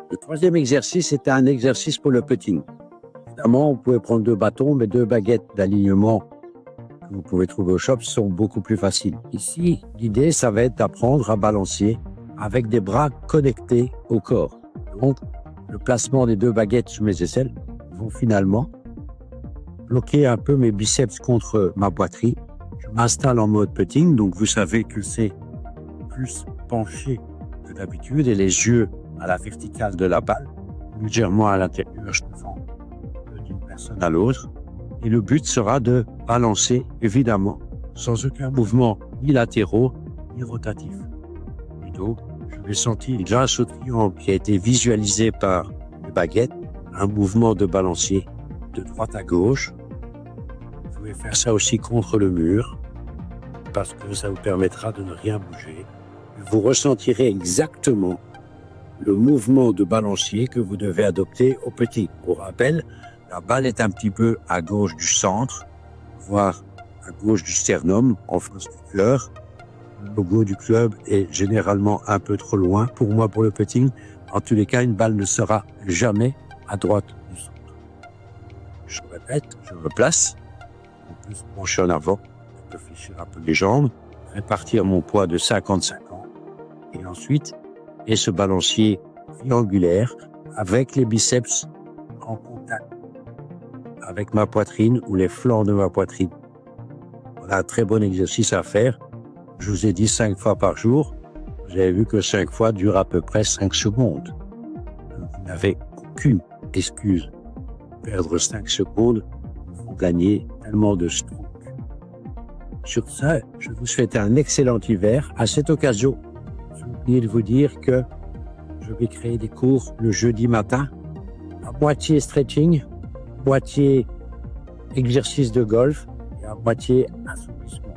Le troisième exercice était un exercice pour le putting. Évidemment, vous pouvez prendre 2 bâtons, mais 2 baguettes d'alignement que vous pouvez trouver au shop sont beaucoup plus faciles. Ici, l'idée, ça va être d'apprendre à balancer avec des bras connectés au corps. Donc, le placement des 2 baguettes sur mes aisselles vont finalement bloquer un peu mes biceps contre ma poitrine. Je m'installe en mode putting, donc vous savez que c'est plus penché que d'habitude et les yeux à la verticale de la balle, légèrement à l'intérieur, je me sens d'une personne à l'autre. Et le but sera de balancer, évidemment, sans aucun mouvement ni latéraux, ni rotatif. Plutôt, je vais sentir, grâce au triangle qui a été visualisé par les baguettes, un mouvement de balancier de droite à gauche. Vous pouvez faire ça aussi contre le mur, parce que ça vous permettra de ne rien bouger. Vous ressentirez exactement le mouvement de balancier que vous devez adopter au petit. Pour rappel, la balle est un petit peu à gauche du centre, voire à gauche du sternum, en face du cœur. Le logo du club est généralement un peu trop loin pour moi pour le putting. En tous les cas, une balle ne sera jamais à droite du centre. Je répète, je me place, on peut se pencher en avant, je peux fléchir un peu les jambes, répartir mon poids de 50-50 et ensuite, et ce balancier triangulaire avec les biceps en contact avec ma poitrine ou les flancs de ma poitrine. Voilà un très bon exercice à faire. Je vous ai dit 5 fois par jour. Vous avez vu que 5 fois dure à peu près 5 secondes. Vous n'avez aucune excuse. Perdre 5 secondes, vous gagnez tellement de strokes. Sur ça, je vous souhaite un excellent hiver. À cette occasion, j'ai oublié de vous dire que je vais créer des cours le jeudi matin, à moitié stretching, moitié exercice de golf et à moitié assouplissement.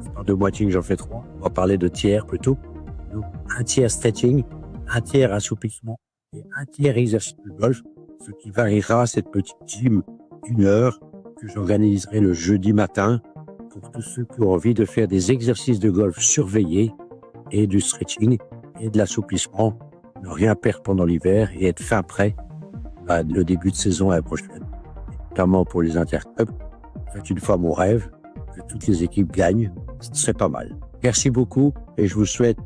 C'est pas de moitié que j'en fais 3, on va parler de tiers plutôt. Donc, un tiers stretching, un tiers assouplissement et un tiers exercice de golf, ce qui variera cette petite gym d'1 heure que j'organiserai le jeudi matin pour tous ceux qui ont envie de faire des exercices de golf surveillés et du stretching et de l'assouplissement, ne rien perdre pendant l'hiver et être fin prêt à le début de saison à la prochaine, notamment pour les interclubs. Faites une fois mon rêve, que toutes les équipes gagnent, ce serait pas mal. Merci beaucoup et je vous souhaite